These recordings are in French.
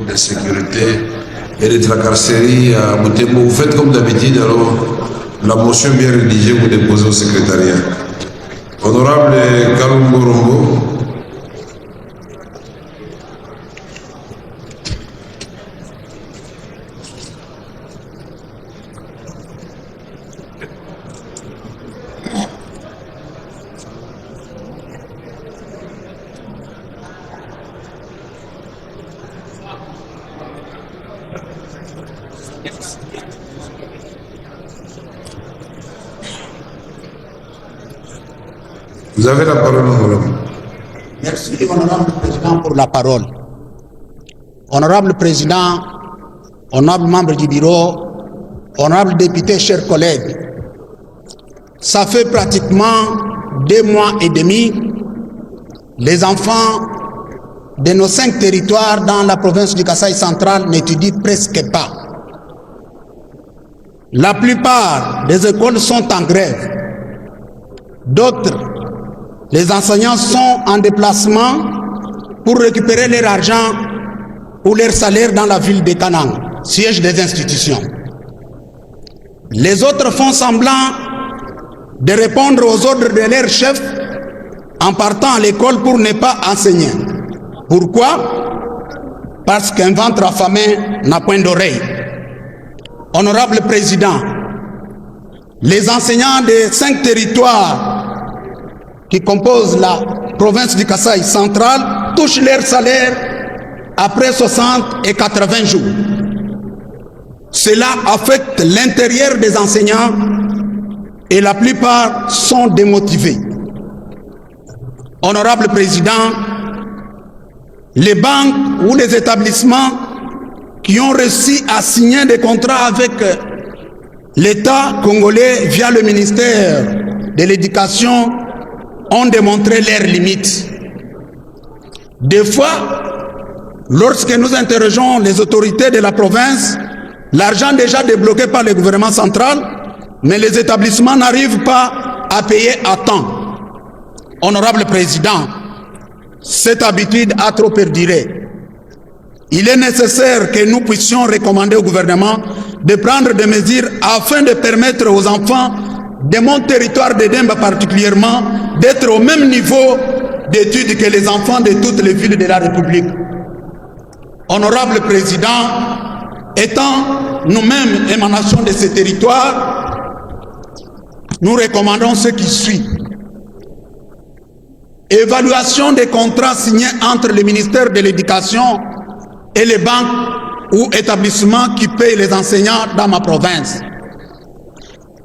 d'insécurité et de tracasserie à Butembo. Vous faites comme d'habitude, alors la motion bien rédigée, vous déposez au secrétariat. Honorable Kalumbo Rombo. Vous avez la parole, honorable. Merci, honorable président, pour la parole. Honorable président, honorable membre du bureau, honorable député, chers collègues, ça fait pratiquement 2 mois et demi, les enfants de nos 5 territoires dans la province du Kasaï central n'étudient presque pas. La plupart des écoles sont en grève. D'autres, les enseignants sont en déplacement pour récupérer leur argent ou leur salaire dans la ville de Kanang, siège des institutions. Les autres font semblant de répondre aux ordres de leur chef en partant à l'école pour ne pas enseigner. Pourquoi? Parce qu'un ventre affamé n'a point d'oreille. Honorable président, les enseignants des 5 territoires qui composent la province du Kasaï central touchent leur salaire après 60 et 80 jours. Cela affecte l'intérieur des enseignants et la plupart sont démotivés. Honorable président, les banques ou les établissements qui ont réussi à signer des contrats avec l'État congolais via le ministère de l'Éducation ont démontré leurs limites. Des fois, lorsque nous interrogeons les autorités de la province, l'argent déjà débloqué par le gouvernement central, mais les établissements n'arrivent pas à payer à temps. Honorable président, cette habitude a trop perduré. Il est nécessaire que nous puissions recommander au gouvernement de prendre des mesures afin de permettre aux enfants de mon territoire de Demba particulièrement d'être au même niveau d'études que les enfants de toutes les villes de la République. Honorable président, étant nous-mêmes émanation de ces territoires, nous recommandons ce qui suit. Évaluation des contrats signés entre le ministère de l'Éducation et les banques ou établissements qui payent les enseignants dans ma province.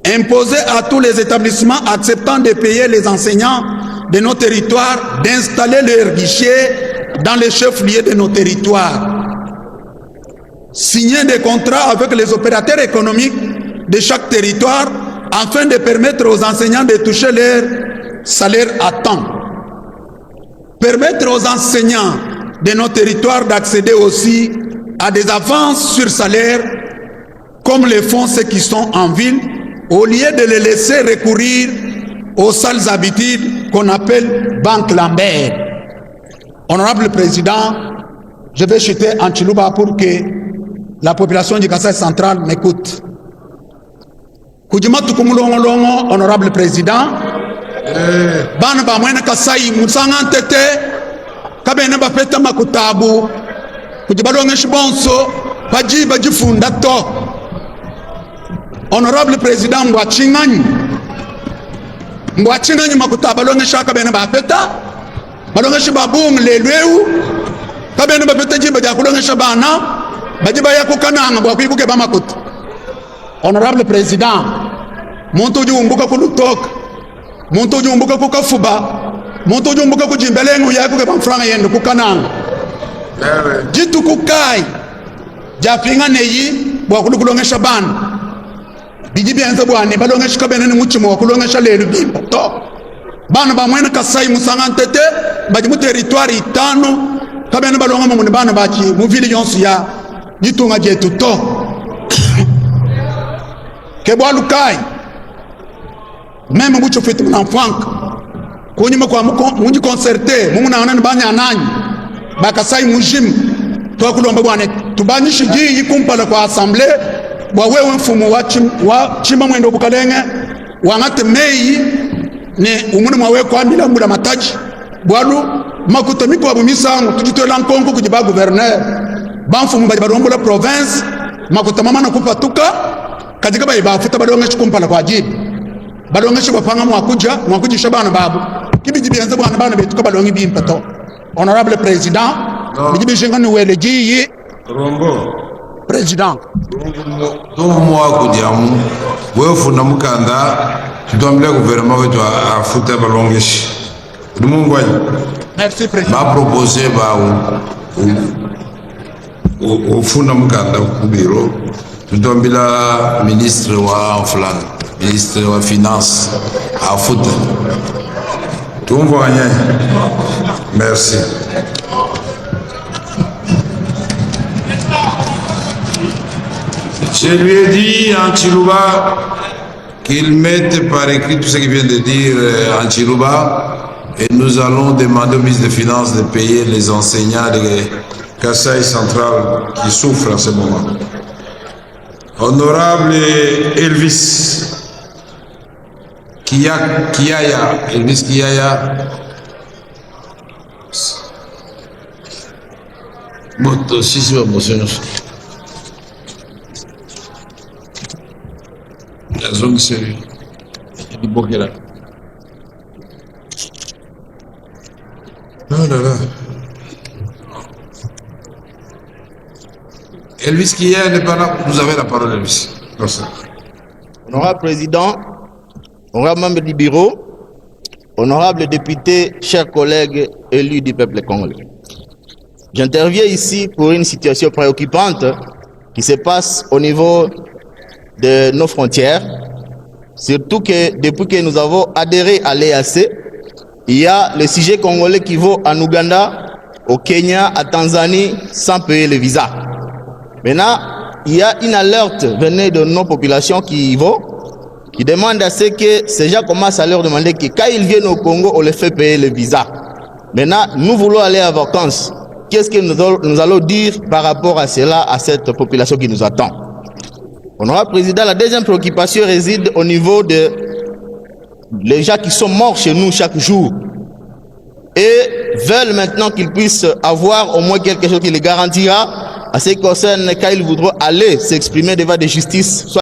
Imposer à tous les établissements acceptant de payer les enseignants de nos territoires d'installer leurs guichets dans les chefs-lieux de nos territoires. Signer des contrats avec les opérateurs économiques de chaque territoire afin de permettre aux enseignants de toucher leur salaire à temps. Permettre aux enseignants de nos territoires d'accéder aussi à des avances sur salaire comme le font ceux qui sont en ville, au lieu de les laisser recourir aux sales habitudes qu'on appelle Banque Lambert. Honorable président, je vais chuter en Chiluba pour que la population du Kasaï central m'écoute. Kujimatu kumulongolongo, honorable président, bana ba mwene Kasaï musanga tete kabene ba peta makutabu kujibalonge shibonso baji funda to. Honorable président mbwachingani makuta balonge shaka bene ba peta balonge shibabung lelweu kabene ba peta jiba ja kulonge shabana bajiba ya kukananga bwa kuibuke ba makuta. Honorable président, muntu ujumbuka kulutoka, muntu ujumbuka kukafuba, muntu ujumbuka kujimbelengu ya kuke bamfranga yende kukananga jitu kukai japinga neyi bwa kulukulongesha bana bijibi anza bwane balongesha kabene ni muchimo kulongesha lelu bimbo to bana ba mwene Kasai musanga ntete baji mu territoire itano kabene balonga mu bana bachi mu ville yonsu ya jitunga jetu to kebwa lukai même mucho fetu na mfanka kunyima kwa munji concerté mumuna anani banya nanyi ba Kasai mujim twakulomba bwana tubanishe ji kumpala kwa assemblée bwa wewe mfumo wa chima mwendo bukalenge wangate mei ne umune mwawe kwa milangu la mataji bwalu makutamiko wa bumisango tujitola nkongo kujiba gouverneur banfumu balombo la province makutamama na kupatuka katika bafuta balonge chikumpala kwa jibu balonge chibapanga mwakujisha bana babu kibiji bianze bana betuka balonge bimpato honorable président bijibi jingani weleji Rombo président donc moi kudiamu wewe funa mukanda tudombele gouvernement wetu afuta balongeshi Mungu wanyi merci président ba proposer ba ufuna mukanda ku biro tudombela ministre wa fulani ministre wa finance afuta tumvo wanyi merci. Je lui ai dit en Chiluba qu'il mette par écrit tout ce qu'il vient de dire en Chiluba et nous allons demander au ministre des Finances de payer les enseignants de Kasaï Central qui souffrent en ce moment. Honorable Elvis Kiaya, Elvis Kiaya, moto sisi wa monsieur. La zone sérieuse du Bokera. Oh là là. Elvis Kiya n'est pas là. Vous avez la parole, Elvis. Honorable Président, honorable membre du bureau, honorable député, chers collègues élus du peuple congolais. J'interviens ici pour une situation préoccupante qui se passe au niveau de nos frontières, surtout que depuis que nous avons adhéré à l'EAC, il y a le sujet congolais qui va en Ouganda, au Kenya, à Tanzanie, sans payer le visa. Maintenant, il y a une alerte venue de nos populations qui demandent à ce que ces gens commencent à leur demander que quand ils viennent au Congo, on les fait payer le visa. Maintenant, nous voulons aller en vacances. Qu'est-ce que nous allons dire par rapport à cela, à cette population qui nous attend? Honorable Président, la deuxième préoccupation réside au niveau de les gens qui sont morts chez nous chaque jour et veulent maintenant qu'ils puissent avoir au moins quelque chose qui les garantira à ce qui concerne quand ils voudront aller s'exprimer devant des justices.